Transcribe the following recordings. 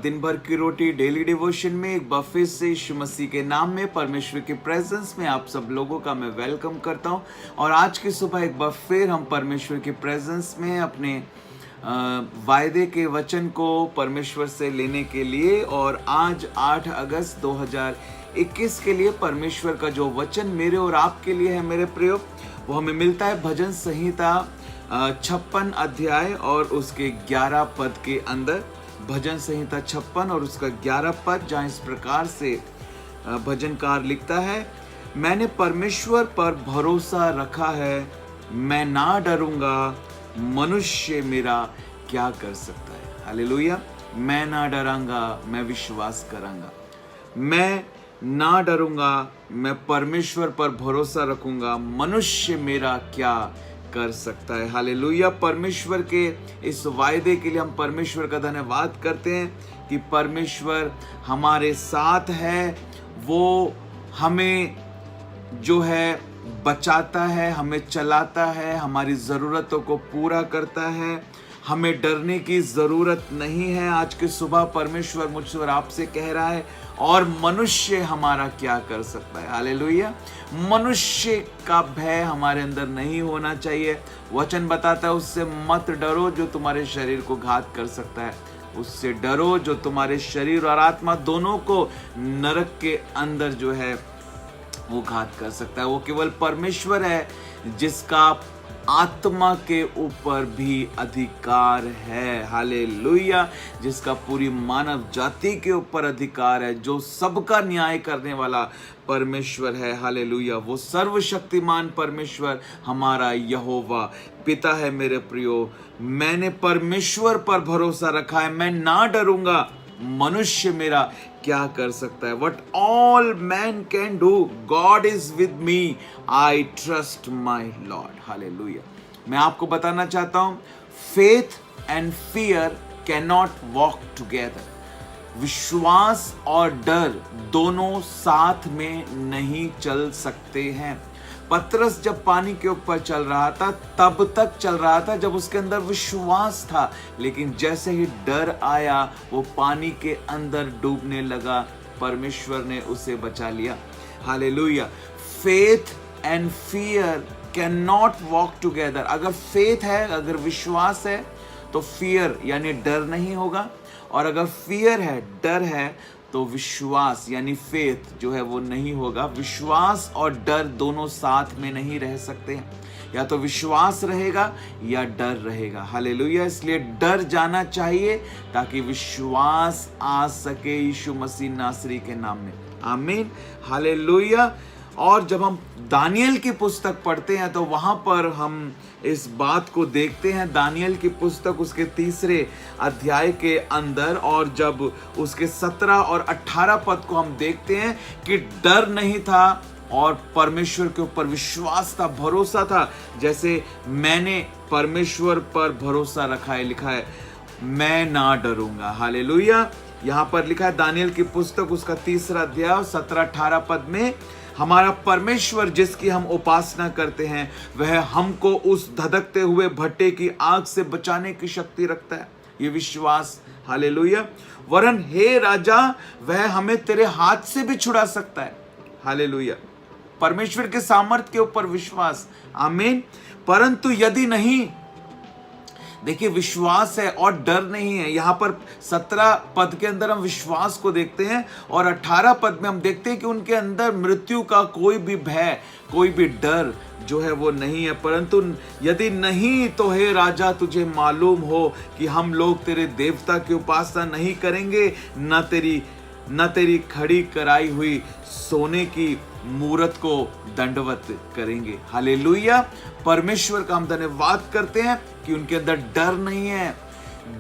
दिन भर की रोटी डेली डिवोशन में एक बार फिर से यीशु मसीह के नाम में परमेश्वर के प्रेजेंस में आप सब लोगों का मैं वेलकम करता हूं। और आज की सुबह एक बार फिर हम परमेश्वर के प्रेजेंस में अपने वायदे के वचन को परमेश्वर से लेने के लिए, और आज 8 अगस्त 2021 के लिए परमेश्वर का जो वचन मेरे और आपके लिए है मेरे प्रियो, वो हमें मिलता है भजन संहिता 56 अध्याय और उसके 11 पद के अंदर। भजन संहिता 56 और उसका 11 पद, जहाँ इस प्रकार से भजनकार लिखता है, मैंने परमेश्वर पर भरोसा रखा है, मैं ना डरूंगा, मनुष्य मेरा क्या कर सकता है। हालेलुया। मैं ना डरांगा, मैं विश्वास करांगा, मैं ना डरूंगा, मैं परमेश्वर पर भरोसा रखूंगा, मनुष्य मेरा क्या कर सकता है। हालेलुया। परमेश्वर के इस वायदे के लिए हम परमेश्वर का धन्यवाद करते हैं कि परमेश्वर हमारे साथ है। वो हमें जो है बचाता है, हमें चलाता है, हमारी ज़रूरतों को पूरा करता है। हमें डरने की ज़रूरत नहीं है। आज की सुबह परमेश्वर मुझसे और आपसे कह रहा है, और मनुष्य हमारा क्या कर सकता है। हालेलुया। मनुष्य का भय हमारे अंदर नहीं होना चाहिए। वचन बताता है, उससे मत डरो जो तुम्हारे शरीर को घात कर सकता है। उससे डरो जो तुम्हारे शरीर और आत्मा दोनों को नरक के अंदर जो है वो घात कर सकता है। वो केवल परमेश्वर है जिसका आत्मा के ऊपर भी अधिकार है। हालेलुया। जिसका पूरी मानव जाति के ऊपर अधिकार है, जो सबका न्याय करने वाला परमेश्वर है। हालेलुया। वो सर्वशक्तिमान परमेश्वर हमारा यहोवा पिता है। मेरे प्रियो, मैंने परमेश्वर पर भरोसा रखा है, मैं ना डरूंगा, मनुष्य मेरा क्या कर सकता है। What all man can do, God is with me, I trust my Lord. Hallelujah. मैं आपको बताना चाहता हूं, faith and fear cannot walk together. विश्वास और डर दोनों साथ में नहीं चल सकते हैं। पतरस जब पानी के ऊपर चल रहा था तब तक चल रहा था जब उसके अंदर विश्वास था, लेकिन जैसे ही डर आया वो पानी के अंदर डूबने लगा। परमेश्वर ने उसे बचा लिया। Hallelujah. Faith and fear can not walk together. अगर फेथ है, अगर विश्वास है, तो फियर यानी डर नहीं होगा, और अगर फियर है, डर है, तो विश्वास यानी फेथ जो है वो नहीं होगा। विश्वास और डर दोनों साथ में नहीं रह सकते हैं। या तो विश्वास रहेगा या डर रहेगा। हालेलुया। इसलिए डर जाना चाहिए ताकि विश्वास आ सके यीशु मसीह नासरी के नाम में। आमीन। हालेलुया। और जब हम दानियल की पुस्तक पढ़ते हैं तो वहां पर हम इस बात को देखते हैं। दानियल की पुस्तक उसके 3 अध्याय के अंदर, और जब उसके 17 और 18 पद को हम देखते हैं कि डर नहीं था और परमेश्वर के ऊपर विश्वास था, भरोसा था। जैसे मैंने परमेश्वर पर भरोसा रखा है, लिखा है, मैं ना डरूंगा। हालेलुया। यहां पर लिखा है दानियल की पुस्तक उसका 3 अध्याय 17-18 पद में, हमारा परमेश्वर जिसकी हम उपासना करते हैं वह हमको उस धधकते हुए भट्टे की आग से बचाने की शक्ति रखता है। ये विश्वास। हालेलुया। वरन हे राजा, वह हमें तेरे हाथ से भी छुड़ा सकता है। हालेलुया। परमेश्वर के सामर्थ्य के ऊपर विश्वास। आमीन। परंतु यदि नहीं, देखिए विश्वास है और डर नहीं है। यहां पर 17 पद के अंदर हम विश्वास को देखते हैं, और 18 पद में हम देखते हैं कि उनके अंदर मृत्यु का कोई भी भय, कोई भी डर जो है वो नहीं है। परंतु यदि नहीं, तो हे राजा, तुझे मालूम हो कि हम लोग तेरे देवता की उपासना नहीं करेंगे, न तेरी खड़ी कराई हुई सोने की मूरत को दंडवत करेंगे। हालेलुया। परमेश्वर का हम धन्यवाद करते हैं कि उनके अंदर डर नहीं है।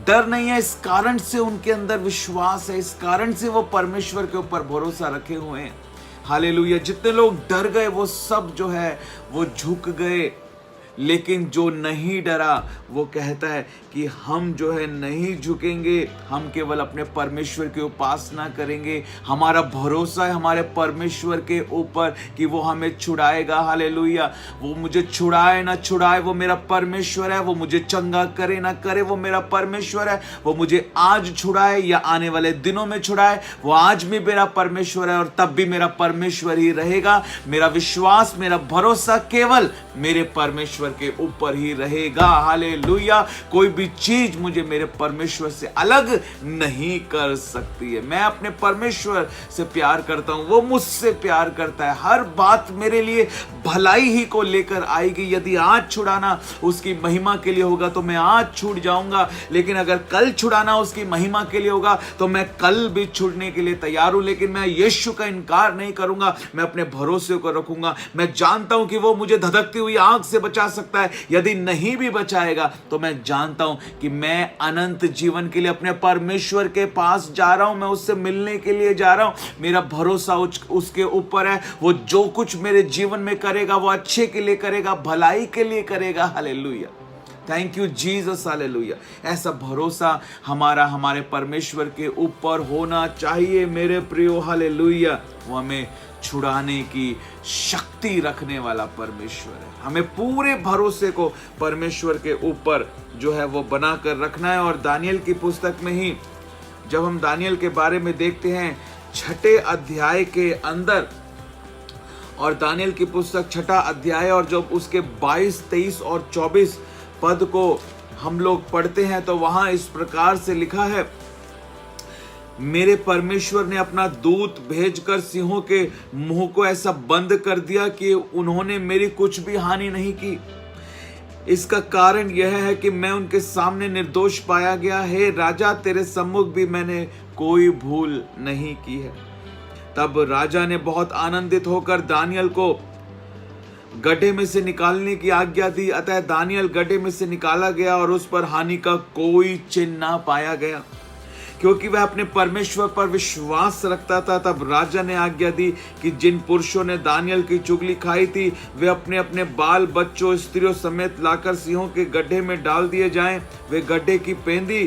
डर नहीं है, इस कारण से उनके अंदर विश्वास है, इस कारण से वो परमेश्वर के ऊपर भरोसा रखे हुए हैं। हालेलुया। जितने लोग डर गए वो सब जो है वो झुक गए। लेकिन जो नहीं डरा वो कहता है कि हम जो है नहीं झुकेंगे, हम केवल अपने परमेश्वर की उपासना करेंगे। हमारा भरोसा है हमारे परमेश्वर के ऊपर कि वो हमें छुड़ाएगा। हालेलुया। वो मुझे छुड़ाए ना छुड़ाए वो मेरा परमेश्वर है, वो मुझे चंगा करे ना करे वो मेरा परमेश्वर है, वो मुझे आज छुड़ाए या आने वाले दिनों में छुड़ाए वो आज भी मेरा परमेश्वर है और तब भी मेरा परमेश्वर ही रहेगा। मेरा विश्वास, मेरा भरोसा केवल मेरे परमेश्वर के ऊपर ही रहेगा। हालेलुया। कोई भी चीज मुझे मेरे परमेश्वर से अलग नहीं कर सकती है। मैं अपने परमेश्वर से प्यार करता हूं, वो मुझसे प्यार करता है। हर बात मेरे लिए भलाई ही को लेकर आएगी। यदि आज छुड़ाना उसकी महिमा के लिए होगा तो मैं आज छूट जाऊंगा, लेकिन अगर कल छुड़ाना उसकी महिमा के लिए होगा तो मैं कल भी छूटने के लिए तैयार हूं। लेकिन मैं यीशु का इनकार नहीं करूंगा, मैं अपने भरोसे को रखूंगा। मैं जानता हूं कि वो मुझे धधकती हुई आंख से बचा सकता है। यदि नहीं भी बचाएगा तो मैं जानता हूं कि मैं अनंत जीवन के लिए अपने परमेश्वर के पास जा रहा हूं, मैं उससे मिलने के लिए जा रहा हूं। मेरा भरोसा उसके ऊपर है। वो जो कुछ मेरे जीवन में करेगा वो अच्छे के लिए करेगा, भलाई के लिए करेगा। Hallelujah. Thank you Jesus. Hallelujah. ऐसा भरोसा हमारा हमारे परमेश्वर के ऊपर होना चाहिए मेरे प्रियो। हालेलुया। वो हमें छुड़ाने की शक्ति रखने वाला परमेश्वर है। हमें पूरे भरोसे को परमेश्वर के ऊपर जो है वो बनाकर रखना है। और दानियल की पुस्तक में ही जब हम दानियल के बारे में देखते हैं 6 अध्याय के अंदर, और दानियल की पुस्तक 6 अध्याय और जब उसके 22, 23 और 24 पद को हम लोग पढ़ते हैं तो वहां इस प्रकार से लिखा है, मेरे परमेश्वर ने अपना दूत भेजकर सिंहों के मुंह को ऐसा बंद कर दिया कि उन्होंने मेरी कुछ भी हानि नहीं की। इसका कारण यह है कि मैं उनके सामने निर्दोष पाया गया है। राजा, तेरे सम्मुख भी मैंने कोई भूल नहीं की है। तब राजा ने बहुत आनंदित होकर दानियल को गड्ढे में से निकालने की आज्ञा दी। अतः दानियल गड्ढे में से निकाला गया और उस पर हानि का कोई चिन्ह ना पाया गया, क्योंकि वह अपने परमेश्वर पर विश्वास रखता था। तब राजा ने आज्ञा दी कि जिन पुरुषों ने दानियल की चुगली खाई थी वे अपने अपने बाल बच्चों स्त्रियों समेत लाकर सिंहों के गड्ढे में डाल दिए जाएं। वे गड्ढे की पेंदी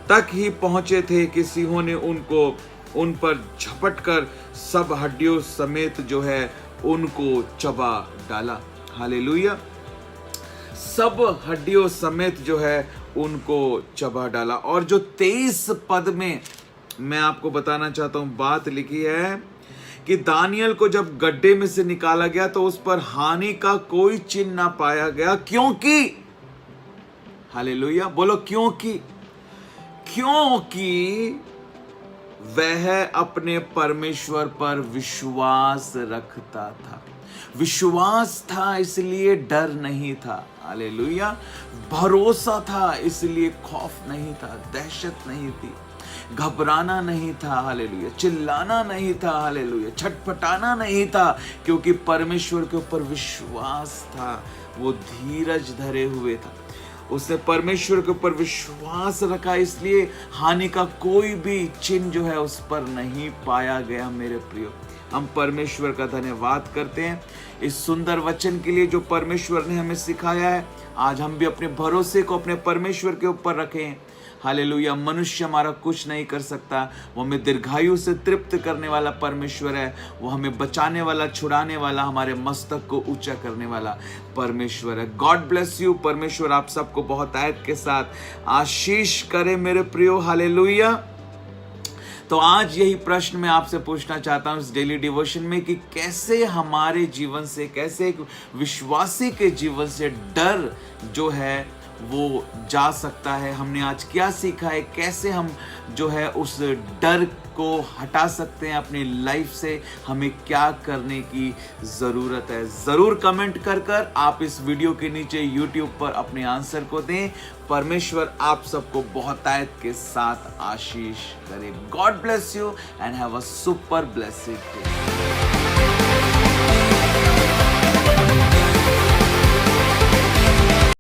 तक ही पहुंचे थे कि सिंहों ने उन पर झपट कर सब हड्डियों समेत जो है उनको चबा डाला। हालेलुया। सब हड्डियों समेत जो है उनको चबा डाला। और जो 23 पद में मैं आपको बताना चाहता हूं बात लिखी है कि दानियल को जब गड्ढे में से निकाला गया तो उस पर हानि का कोई चिन्ह ना पाया गया, क्योंकि, हालेलुया बोलो, क्योंकि वह अपने परमेश्वर पर विश्वास रखता था। विश्वास था इसलिए डर नहीं था। हालेलुया। भरोसा था इसलिए खौफ नहीं था, दहशत नहीं थी, घबराना नहीं था। हालेलुया। चिल्लाना नहीं था। हालेलुया। छटपटाना नहीं था, क्योंकि परमेश्वर के ऊपर विश्वास था। वो धीरज धरे हुए था। उसने परमेश्वर के ऊपर विश्वास रखा, इसलिए हानि का कोई भी चिन्ह जो है उस पर नहीं पाया गया। मेरे प्रियो, हम परमेश्वर का धन्यवाद करते हैं इस सुंदर वचन के लिए जो परमेश्वर ने हमें सिखाया है। आज हम भी अपने भरोसे को अपने परमेश्वर के ऊपर रखें। हालेलुया। मनुष्य हमारा कुछ नहीं कर सकता, वो हमें दीर्घायु से तृप्त करने वाला परमेश्वर है। वो हमें बचाने वाला, छुड़ाने वाला, हमारे मस्तक को ऊंचा करने वाला परमेश्वर है। God bless you. परमेश्वर आप सबको बहुत आयत के साथ आशीष करे मेरे प्रियो। हालेलुया। तो आज यही प्रश्न मैं आपसे पूछना चाहता हूं इस डेली डिवोशन में कि कैसे हमारे जीवन से, कैसे एक विश्वासी के जीवन से डर जो है वो जा सकता है। हमने आज क्या सीखा है, कैसे हम जो है उस डर को हटा सकते हैं अपनी लाइफ से, हमें क्या करने की ज़रूरत है। ज़रूर कमेंट कर आप इस वीडियो के नीचे YouTube पर अपने आंसर को दें। परमेश्वर आप सबको बहुतायत के साथ आशीष करे। God bless you and have a super blessed day.